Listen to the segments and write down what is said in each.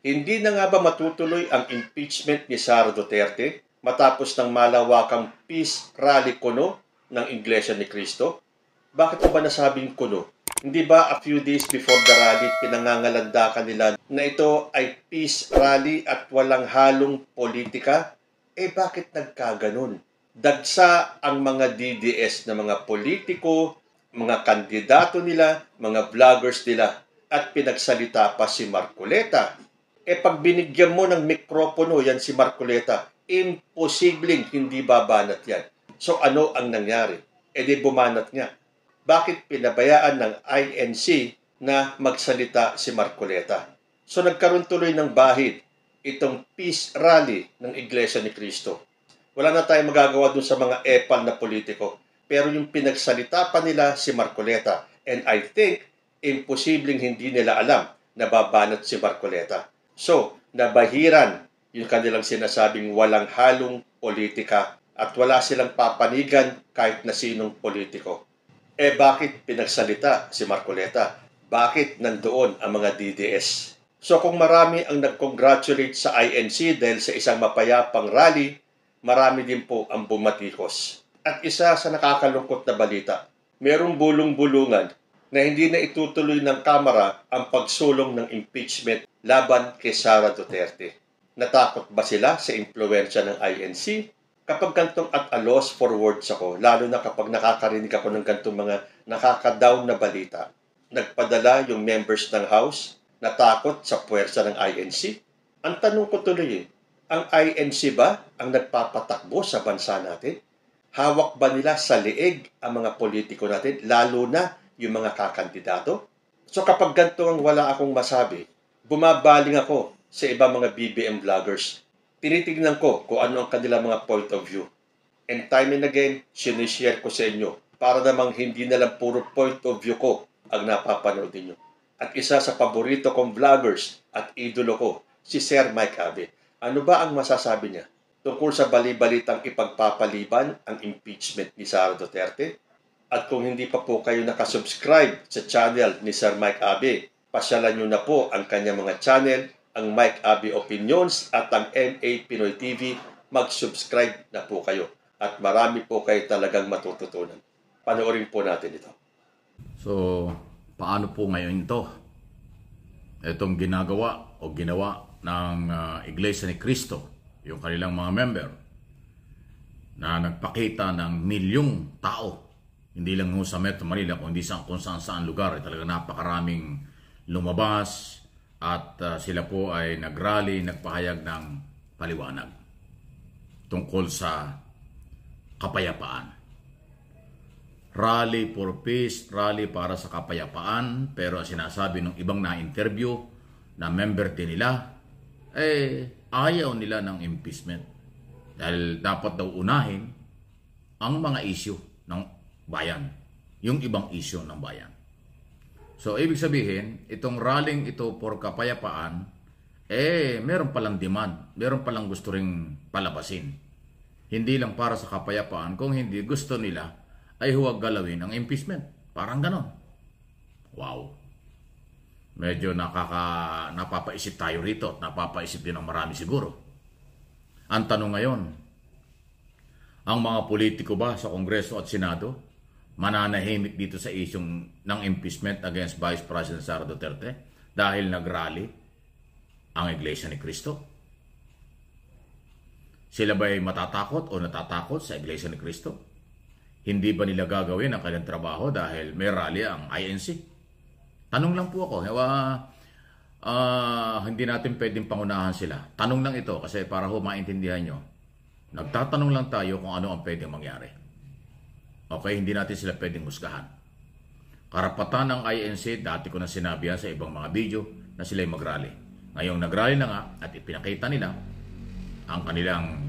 Hindi na nga ba matutuloy ang impeachment ni Sara Duterte matapos ng malawakang peace rally kuno ng Iglesia ni Cristo? Bakit ba nasabing kuno? Hindi ba a few days before the rally, pinangangalandakan nila na ito ay peace rally at walang halong politika? Bakit nagkaganon? Dagsa ang mga DDS na mga politiko, mga kandidato nila, mga vloggers nila, at pinagsalita pa si Marcoleta. Pag binigyan mo ng mikropono yan si Marcoleta, imposibleng hindi babanat yan. So ano ang nangyari? Di bumanat nga. Bakit pinabayaan ng INC na magsalita si Marcoleta? So nagkaroon tuloy ng bahid itong peace rally ng Iglesia ni Cristo. Wala na tayong magagawa dun sa mga epal na politiko. Pero yung pinagsalita pa nila si Marcoleta. And I think, imposibleng hindi nila alam na babanat si Marcoleta. So, nabahiran yung kanilang sinasabing walang halong politika at wala silang papanigan kahit na sinong politiko. Bakit pinagsalita si Marcoleta? Bakit nandoon ang mga DDS? So kung marami ang nag-congratulate sa INC dahil sa isang mapayapang rally, marami din po ang bumatikos. At isa sa nakakalungkot na balita, merong bulong-bulungan na hindi na itutuloy ng Kamara ang pagsulong ng impeachment laban kay Sara Duterte. Natakot ba sila sa impluwensya ng INC? Kapag gantong at a loss for words ako, lalo na kapag nakakarinig ako ng gantong mga nakaka-down na balita, nagpadala yung members ng House natakot sa puwersa ng INC. Ang tanong ko tuloy ang INC ba ang nagpapatakbo sa bansa natin? Hawak ba nila sa liig ang mga politiko natin, lalo na yung mga kakandidato? So kapag ganito ang wala akong masabi, bumabaling ako sa ibang mga BBM vloggers. Tinitignan ko kung ano ang kanilang mga point of view. And time and again, sinishare ko sa inyo para namang hindi na lang puro point of view ko ang napapanood ninyo. At isa sa paborito kong vloggers at idolo ko, si Sir Mike Abe. Ano ba ang masasabi niya tungkol sa bali-balitang ipagpapaliban ang impeachment ni Sara Duterte? At kung hindi pa po kayo nakasubscribe sa channel ni Sir Mike Abe, pasyalan nyo na po ang kanyang mga channel, ang Mike Abe Opinions at ang MA Pinoy TV. Mag-subscribe na po kayo. At marami po kayo talagang matututunan. Panoorin po natin ito. So, paano po ngayon ito? Itong ginagawa o ginawa ng Iglesia ni Cristo, yung kanilang mga member, na nagpakita ng milyong tao, hindi lang sa Metro Manila, kundi kung saan lugar, talaga napakaraming lumabas at sila po ay nagrally, nagpahayag ng paliwanag tungkol sa kapayapaan. Rally for peace, rally para sa kapayapaan, pero sinasabi ng ibang na-interview na member din nila, ayaw nila ng impeachment dahil dapat daw unahin ang mga issue ng bayan, yung ibang issue ng bayan. So, ibig sabihin, itong rallying ito for kapayapaan, meron palang demand, meron palang gusto ring palabasin. Hindi lang para sa kapayapaan, kung hindi gusto nila, ay huwag galawin ang impeachment. Parang ganon. Wow. Medyo napapaisip tayo rito at napapaisip din ng marami siguro. Ang tanong ngayon, ang mga politiko ba sa Kongreso at Senado mananahimik dito sa isyong ng impeachment against Vice President Sara Duterte dahil nagrally ang Iglesia ni Cristo? Sila ba ay matatakot o natatakot sa Iglesia ni Cristo? Hindi ba nila gagawin ang kanilang trabaho dahil may rally ang INC? Tanong lang po ako. Hindi natin pwedeng pangunahan sila. Tanong lang ito kasi para maintindihan nyo. Nagtatanong lang tayo kung ano ang pwedeng mangyari. Okay, hindi natin sila pwedeng husgahan. Karapatan ng INC, dati ko na sinabi yan sa ibang mga video na sila'y mag-rally. Ngayong nag-rally na nga at ipinakita nila ang kanilang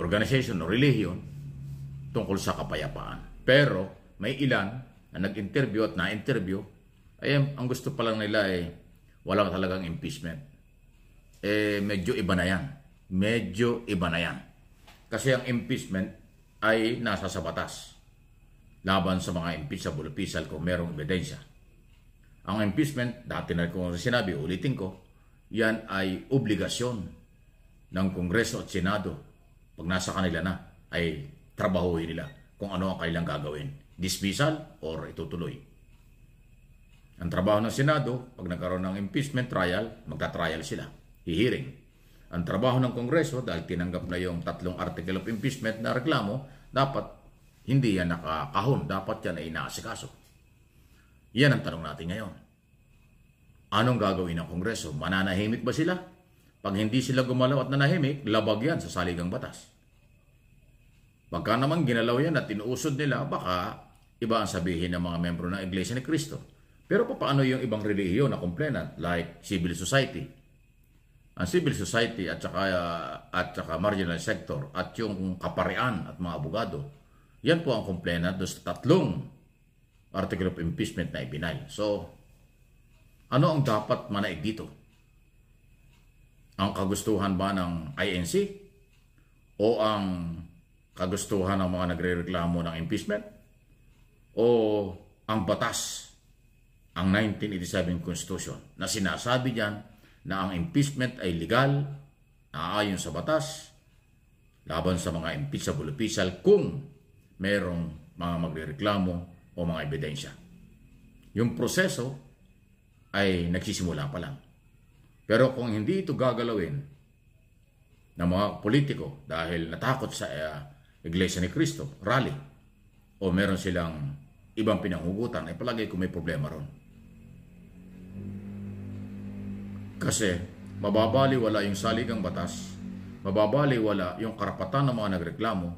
organization o religion tungkol sa kapayapaan. Pero may ilan na nag-interview at na-interview, ang gusto pa lang nila walang talagang impeachment. Medyo iba na yan. Medyo iba na yan. Kasi ang impeachment ay nasa sa batas laban sa mga impeachable official kung merong ebidensya. Ang impeachment, dati na ko sinabi, ulitin ko, yan ay obligasyon ng Kongreso at Senado. Pag nasa kanila na, ay trabahuhin nila kung ano ang kailang gagawin. Dismissal or itutuloy. Ang trabaho ng Senado, pag nagkaroon ng impeachment trial, magta-trial sila. Hihiring. Ang trabaho ng Kongreso, dahil tinanggap na yung 3 article of impeachment na reklamo, dapat hindi yan nakakahon. Dapat yan ay inaasikaso. Yan ang tanong natin ngayon. Anong gagawin ng Kongreso? Mananahimik ba sila? Pag hindi sila gumalaw at nanahimik, labag yan sa saligang batas. Pagka naman ginalaw yan at tinuusod nila, baka iba ang sabihin ng mga membro ng Iglesia ni Cristo. Pero paano yung ibang relihiyon na complainant like civil society? Ang civil society at saka marginal sector at yung kaparian at mga abogado, yan po ang complainant doon sa 3 article of impeachment na ibinay. So, ano ang dapat manaig dito? Ang kagustuhan ba ng INC? O ang kagustuhan ng mga nagre-reklamo ng impeachment? O ang batas, ang 1987 Constitution, na sinasabi diyan na ang impeachment ay legal, naayon sa batas, laban sa mga impeachable official kung merong mga magrereklamo o mga ebidensya. Yung proseso ay nagsisimula pa lang. Pero kung hindi ito gagalawin ng mga politiko dahil natakot sa Iglesia ni Cristo, rally, o meron silang ibang pinanghugutan, ay palagay ko may problema ron. Kasi mababaliwala yung saligang batas, mababaliwala yung karapatan ng mga nagreklamo,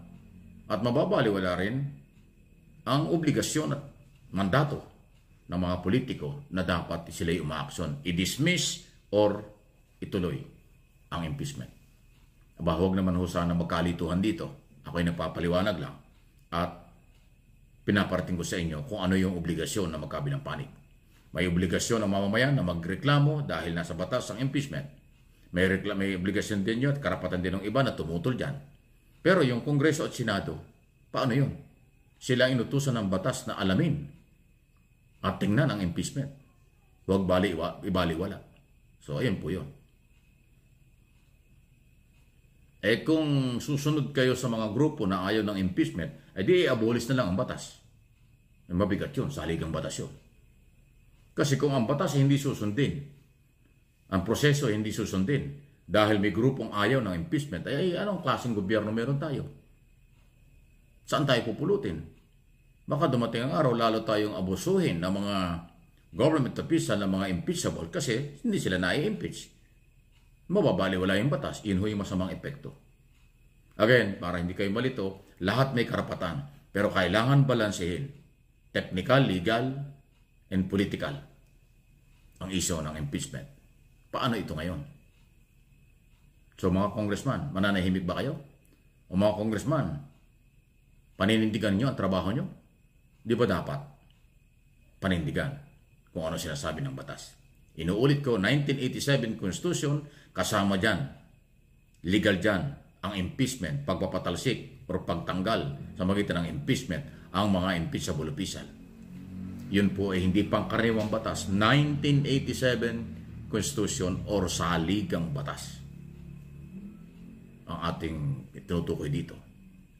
at mababaliwala rin ang obligasyon at mandato ng mga politiko na dapat sila'y umaaksyon, i-dismiss or ituloy ang impeachment. Aba, huwag naman ho sana magkalituhan dito. Ako'y nagpapaliwanag lang at pinaparating ko sa inyo kung ano yung obligasyon na magkabilang panig. May obligasyon ng mamamayan na magreklamo dahil nasa batas ang impeachment. May obligasyon din yun at karapatan din ng iba na tumutol dyan. Pero yung Kongreso at Senado, paano yun? Sila inutusan ng batas na alamin at tingnan ang impeachment. Huwag ibaliwala. So, ayun po yun. Kung susunod kayo sa mga grupo na ayaw ng impeachment, di i-abolish na lang ang batas. Mabigat yun, saligang batas yun. Kasi kung ang batas hindi susundin, ang proseso hindi susundin, dahil may grupong ayaw ng impeachment, ay anong klaseng gobyerno meron tayo? Saan tayo pupulutin? Baka dumating ang araw, lalo tayong abusuhin ng mga government official ng mga impeachable kasi hindi sila na-impeach. Mababaliwala yung batas, yun yung masamang epekto. Again, para hindi kayo malito, lahat may karapatan, pero kailangan balansehin. Technical, legal, and political ang isyo ng impeachment. Paano ito ngayon? So mga congressman, mananahimik ba kayo? O mga congressman, paninindigan niyo ang trabaho niyo? Di ba dapat panindigan kung ano sinasabi ng batas? Inuulit ko, 1987 Constitution, kasama dyan, legal dyan, ang impeachment, pagpapatalsik o pagtanggal sa magitan ng impeachment ang mga impeachable official. Yun po ay hindi pangkaraniwang batas, 1987 Constitution or saligang batas ang ating tinutukoy dito.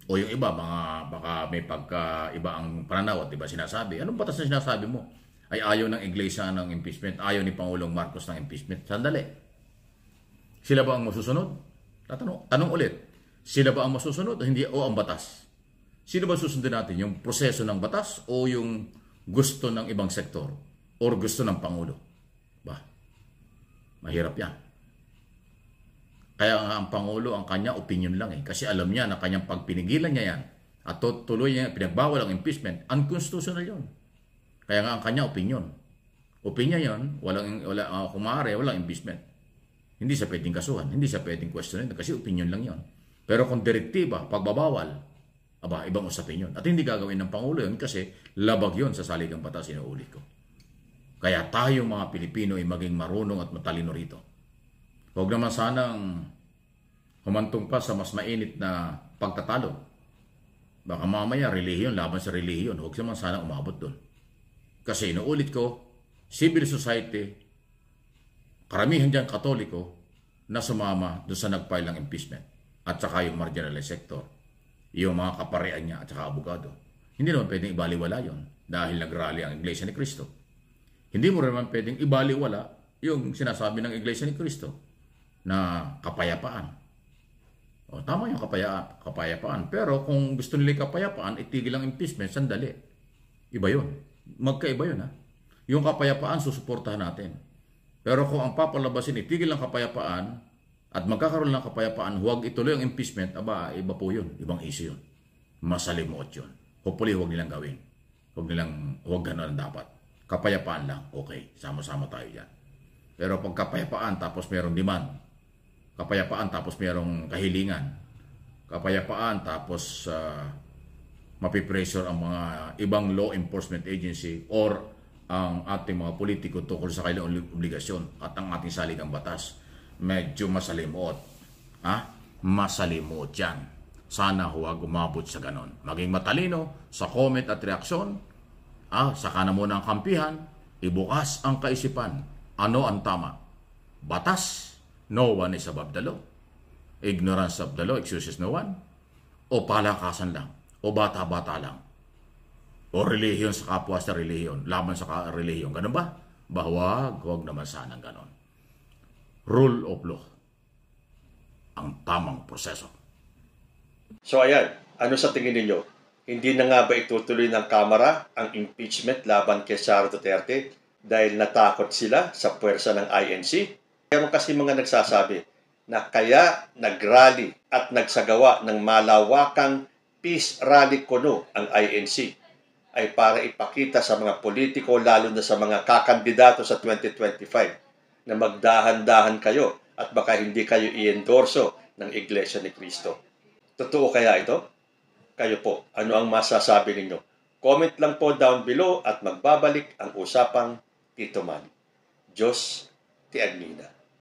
O yung iba, baka may pagka-iba ang pananaw at iba sinasabi. Anong batas na sinasabi mo? Ay ayaw ng Iglesia ng impeachment, ayaw ni Pangulong Marcos ng impeachment. Sandali. Sila ba ang masusunod? Tanong ulit. Sila ba ang masusunod o hindi o ang batas? Sino ba susundin natin? Yung proseso ng batas o yung gusto ng ibang sektor or gusto ng Pangulo? Ba, mahirap yan. Kaya nga ang Pangulo, ang kanya opinion lang kasi alam niya na kanyang pagpinigilan niya yan at tuloy niya pinagbawal ang impeachment, unconstitutional yun. Kaya nga ang kanya opinion. Opinion yun, kung maaari, walang impeachment. Hindi siya pwedeng kasuhan, hindi siya pwedeng questionin kasi opinion lang yun. Pero kung direktiba, pagbabawal, ibang usapin yun. At hindi gagawin ng Pangulo yun kasi labag yun sa saligang batas, inuulit ko. Kaya tayo mga Pilipino ay maging marunong at matalino rito. Huwag naman sanang humantong pa sa mas mainit na pagtatalo. Baka mamaya relihiyon, laban sa relihiyon. Huwag naman sana umabot doon. Kasi inuulit ko, civil society, karamihan dyan Katoliko na sumama doon sa nag-file ng impeachment at saka yung marginalized sector, yung mga kaparean niya at saka abogado. Hindi naman pwedeng ibaliwala yon dahil nagrally ang Iglesia ni Cristo. Hindi mo naman pwedeng ibaliwala yung sinasabi ng Iglesia ni Cristo na kapayapaan. O, tama yung kapayapaan. Pero kung gusto nila yung kapayapaan, itigil ang impeachment, sandali. Iba yun. Magkaiba yun, ha? Yung kapayapaan, susuportahan natin. Pero kung ang papalabasin, itigil ang kapayapaan at magkakaroon ng kapayapaan, huwag ituloy ang impeachment, iba po yun. Ibang issue yun. Masalimuot yun. Hopefully, huwag nilang gawin. Huwag gano'n dapat. Kapayapaan lang, okay. Sama-sama tayo dyan. Pero pag kapayapaan, tapos merong demand, kapayapaan, tapos merong kahilingan, kapayapaan, tapos mapipressure ang mga ibang law enforcement agency or ang ating mga politiko tungkol sa kanilang obligasyon at ang ating saligang batas, medyo masalimuot. Masalimuot yan. Sana huwag umabot sa ganon. Maging matalino sa comment at reaksyon. Saka na muna ang kampihan. Ibukas ang kaisipan. Ano ang tama? Batas? No one is above the law. Ignorance of the law excuses no one. O palakasan lang. O bata-bata lang. O relihiyon sa kapwa sa relihiyon. Laban sa relihiyon. Ganun ba? Huwag naman sanang ganon. Rule of law. Ang tamang proseso. So ayan, ano sa tingin ninyo? Hindi na nga ba itutuloy ng Kamara ang impeachment laban kay Sara Duterte dahil natakot sila sa puwersa ng INC? Meron kasi mga nagsasabi na kaya nagrally at nagsagawa ng malawakang peace rally kuno ang INC ay para ipakita sa mga politiko, lalo na sa mga kakandidato sa 2025 na magdahan-dahan kayo at baka hindi kayo i-endorso ng Iglesia ni Cristo. Totoo kaya ito? Kayo po, ano ang masasabi ninyo? Comment lang po down below at magbabalik ang usapang Tito Man. Diyos ti Agnina.